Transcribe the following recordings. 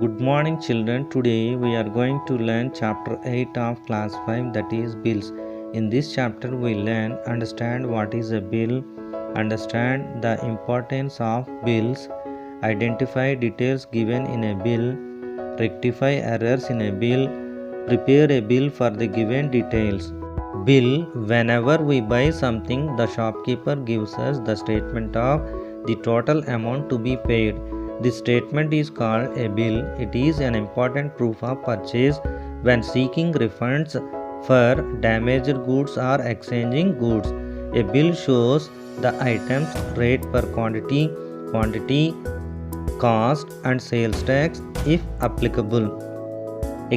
Good morning children. Today we are going to learn chapter 8 of class 5, that is bills. In this chapter we learn understand what is a bill, understand the importance of bills, identify details given in a bill, rectify errors in a bill, prepare a bill for the given details. Bill: whenever we buy something, the shopkeeper gives us the statement of the total amount to be paid. This statement is called a bill. It is an important proof of purchase when seeking refunds for damaged goods or exchanging goods. A bill shows the item's rate per quantity, cost, and sales tax if applicable.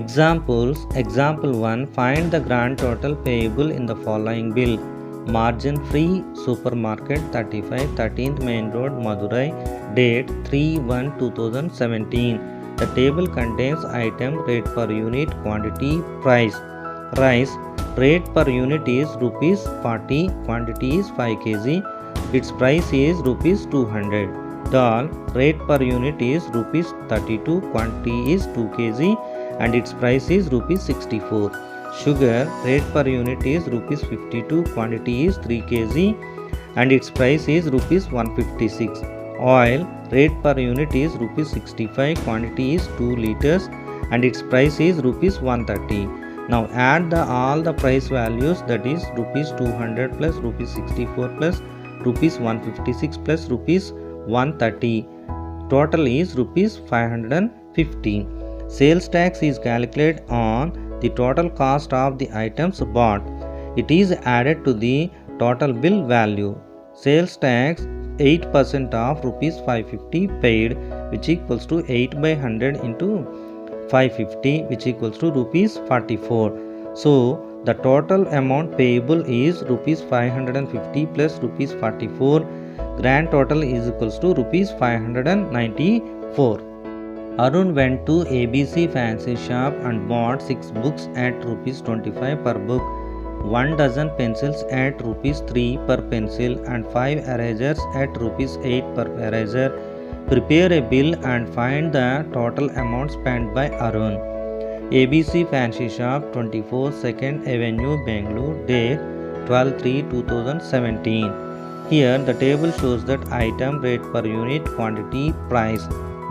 Examples: Example 1. Find the grand total payable in the following bill. Margin free supermarket 35 13th Main Road, Madurai. Date 3/1/2017. The table contains item, rate per unit, quantity, price. Rice: rate per unit is rupees 40, quantity is 5 kg, its price is rupees 200. Dal: rate per unit is rupees 32, quantity is 2 kg and its price is rupees 64. Sugar: rate per unit is rupees 52, quantity is 3 kg and its price is rupees 156. Oil: rate per unit is rupees 65, quantity is 2 liters and its price is rupees 130. Now add all the price values, that is rupees 200 plus rupees 64 plus rupees 156 plus rupees 130. Total is rupees 550. Sales tax is calculated on the total cost of the items bought. It is added to the total bill value. Sales tax 8% of rupees 550 paid, which equals to 8 by 100 into 550, which equals to rupees 44. So the total amount payable is rupees 550 plus rupees 44. Grand total is equals to rupees 594. Arun went to ABC fancy shop and bought 6 books at rupees 25 per book, 1 dozen pencils at rupees 3 per pencil and 5 erasers at rupees 8 per eraser. Prepare a bill and find the total amount spent by Arun. ABC fancy shop, 24 2nd Avenue, Bangalore. Date 12/3/2017. Here the table shows that item, rate per unit, quantity, price.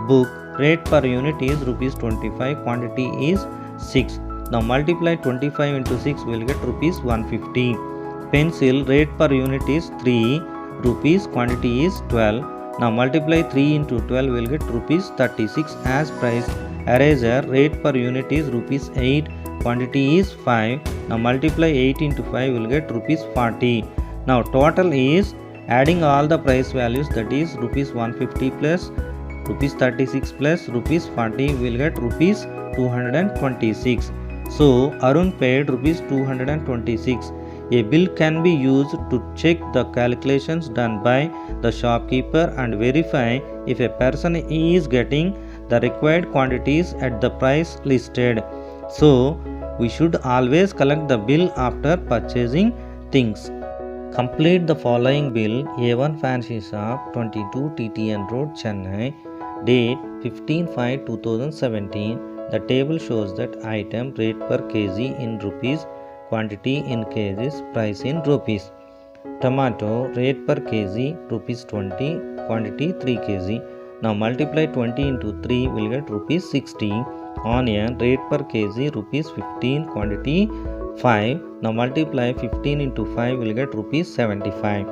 Book: rate per unit is rupees 25, quantity is 6. Now multiply 25 into 6 will get rupees 150. Pencil: rate per unit is 3 rupees, quantity is 12. Now multiply 3 into 12 will get rupees 36 as price. Eraser: rate per unit is rupees 8, quantity is 5. Now multiply 8 into 5 will get rupees 40. Now total is adding all the price values, that is rupees 150 plus rupees 36 plus rupees 40 will get rupees 226. So Arun paid rupees 226. A bill can be used to check the calculations done by the shopkeeper and verify if a person is getting the required quantities at the price listed. So we should always collect the bill after purchasing things. Complete the following bill. A1 Fancy Shop, 22 TTN Road, Chennai. Date 15/5/2017. The table shows that item, rate per kg in rupees, quantity in kgs, price in rupees. Tomato: rate per kg rupees 20, quantity 3 kg. Now multiply 20 into 3 will get rupees 60. Onion: rate per kg rupees 15, quantity 5. Now multiply 15 into 5 will get rupees 75.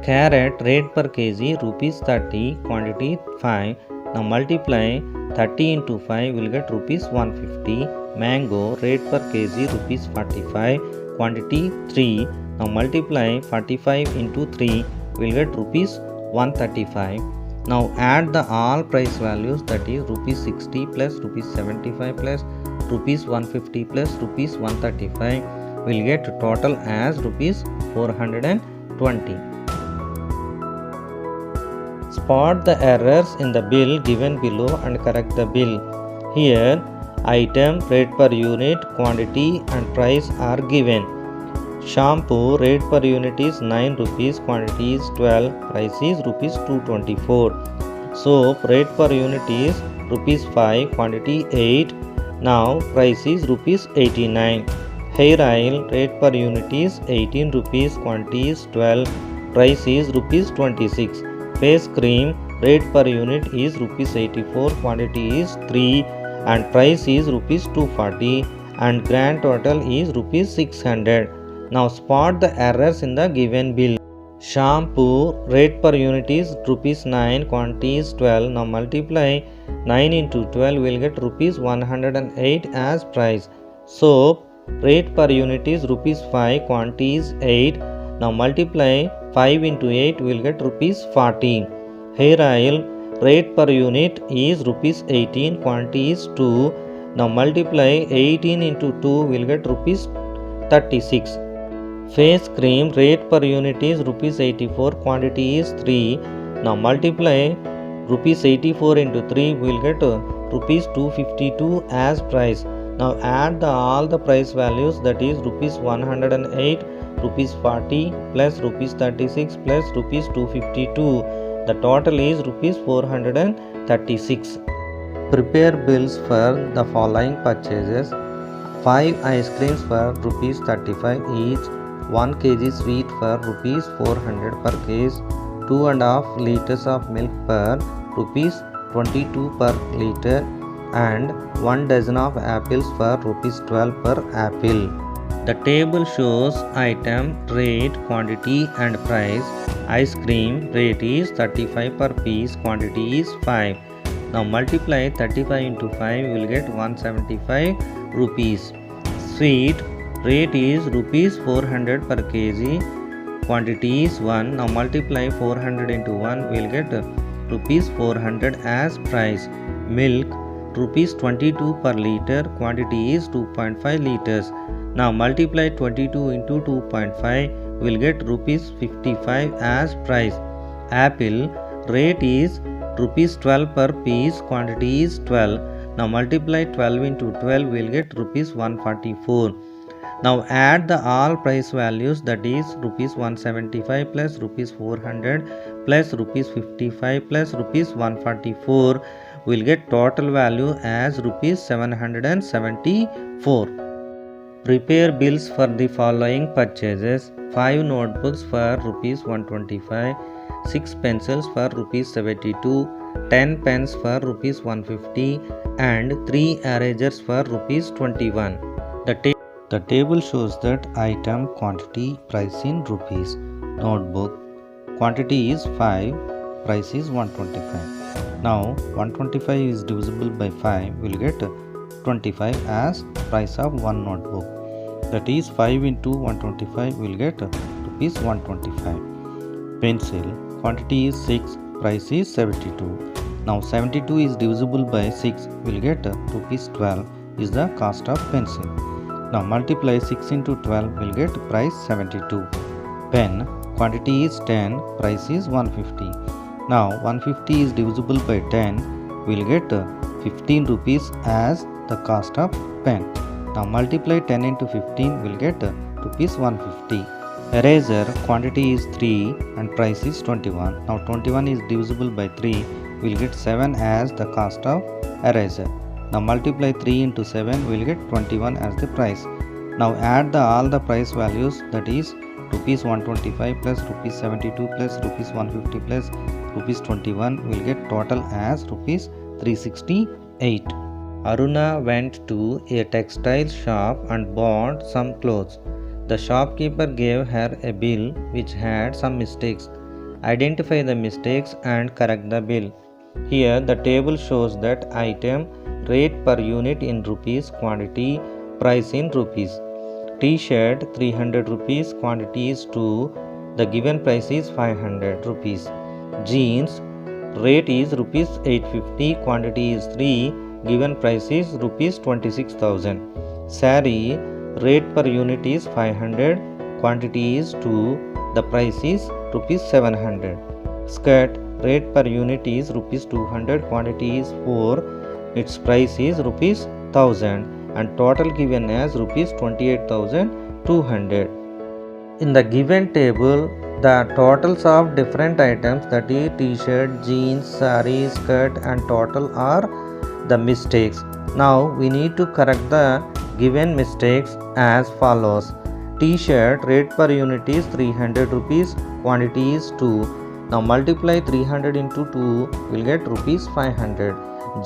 Carrot: rate per kg rupees 30, quantity 5. Now multiply 30 into 5 will get rupees 150. Mango: rate per kg rupees 45, quantity 3. Now multiply 45 into 3 will get rupees 135. Now add the all price values, that is rupees 60 plus rupees 75 plus rupees 150 plus rupees 135 will get total as rupees 420. Spot the errors in the bill given below and correct the bill. Here item, rate per unit, quantity and price are given. Shampoo: rate per unit is 9 rupees, quantity is 12, price is rupees 224. Soap: rate per unit is rupees 5, quantity 8. Now price is rupees 89. Hair oil rate per unit is 18 rupees, quantity is 12, price is rupees 26. Face cream rate per unit is rupees 84, quantity is 3 and price is rupees 240 and grand total is rupees 600. Now spot the errors in the given bill. Shampoo rate per unit is rupees 9, quantity is 12. Now multiply 9 into 12 will get rupees 108 as price. Soap rate per unit is rupees 5, quantity is 8. Now multiply 5 into 8 will get rupees 40. Hair oil rate per unit is rupees 18, quantity is 2. Now multiply 18 into 2 will get rupees 36. Face cream rate per unit is rupees 84, quantity is 3. Now multiply rupees 84 into 3 will get rupees 252 as price. Now add all the price values, that is rupees 108, rupees 40 plus rupees 36 plus rupees 252. The total is rupees 436. Prepare bills for the following purchases. 5 ice creams for rupees 35 each, 1 kg sweet for rupees 400 per case, 2.5 liters of milk per rupees 22 per liter and 1 dozen of apples for rupees 12 per apple. The table shows item, rate, quantity and price. Ice cream rate is 35 per piece, quantity is 5. Now multiply 35 into 5 will get 175 rupees. Sweet rate is rupees 400 per kg, quantity is 1. Now multiply 400 into 1 will get rupees 400 as price. Milk rupees 22 per liter, quantity is 2.5 liters. Now multiply 22 into 2.5 will get rupees 55 as price. Apple rate is rupees 12 per piece, quantity is 12. Now multiply 12 into 12 will get rupees 144. Now add the all price values, that is rupees 175 plus rupees 400 plus rupees 55 plus rupees 144 will get total value as rupees 774. Prepare bills for the following purchases. 5 notebooks for rupees 125, 6 pencils for rupees 72, 10 pens for rupees 150 and 3 erasers for rupees 21. The table shows that item, quantity, price in rupees. Notebook quantity is 5, price is 125. Now 125 is divisible by 5 will get 25 as price of one notebook. That is 5 into 125 will get rupees 125. Pencil quantity is 6, price is 72. Now 72 is divisible by 6 will get rupees 12 is the cost of pencil. Now multiply 6 into 12 will get price 72. Pen quantity is 10, price is 150. Now 150 is divisible by 10 will get 15 rupees as the cost of pen. Now multiply 10 into 15 will get rupees 150. Eraser quantity is 3 and price is 21. Now 21 is divisible by 3 will get 7 as the cost of eraser. Now multiply 3 into 7 will get 21 as the price. Now add all the price values, that is rupees 125 plus rupees 72 plus rupees 150 plus rupees 21 will get total as rupees 368. Aruna went to a textile shop and bought some clothes. The shopkeeper gave her a bill which had some mistakes. Identify the mistakes and correct the bill. Here the table shows that item, rate per unit in rupees, quantity, price in rupees. T-shirt 300 rupees, quantity is 2, the given price is 500 rupees. Jeans rate is rupees 850, quantity is 3, given price is rupees 26,000. Saree rate per unit is 500, quantity is 2, the price is rupees 700. Skirt rate per unit is rupees 200, quantity is 4, its price is rupees 1000 and total given as rupees 28,200. In the given table, the totals of different items, that is t-shirt, jeans, saree, skirt and total are the mistakes. Now we need to correct the given mistakes as follows. T-shirt rate per unit is 300 rupees, quantity is 2. Now multiply 300 into 2 will get rupees 500.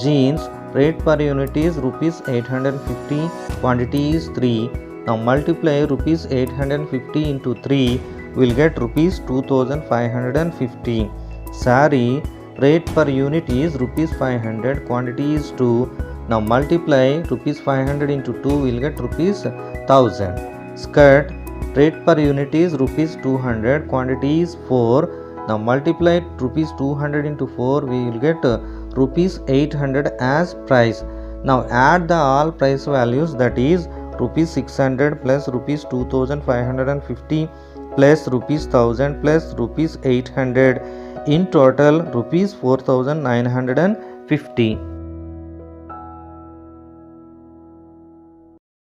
Jeans rate per unit is rupees 850, quantity is 3. Now multiply rupees 850 into 3 will get rupees 2550. Saree rate per unit is rupees 500, quantity is 2. Now multiply rupees 500 into 2 will get rupees 1000. Skirt rate per unit is rupees 200, quantity is 4. Now multiply rupees 200 into 4 we will get rupees 800 as price. Now add the all price values, that is rupees 600 plus rupees 2550 plus rupees 1000 plus rupees 800. In total rupees 4950.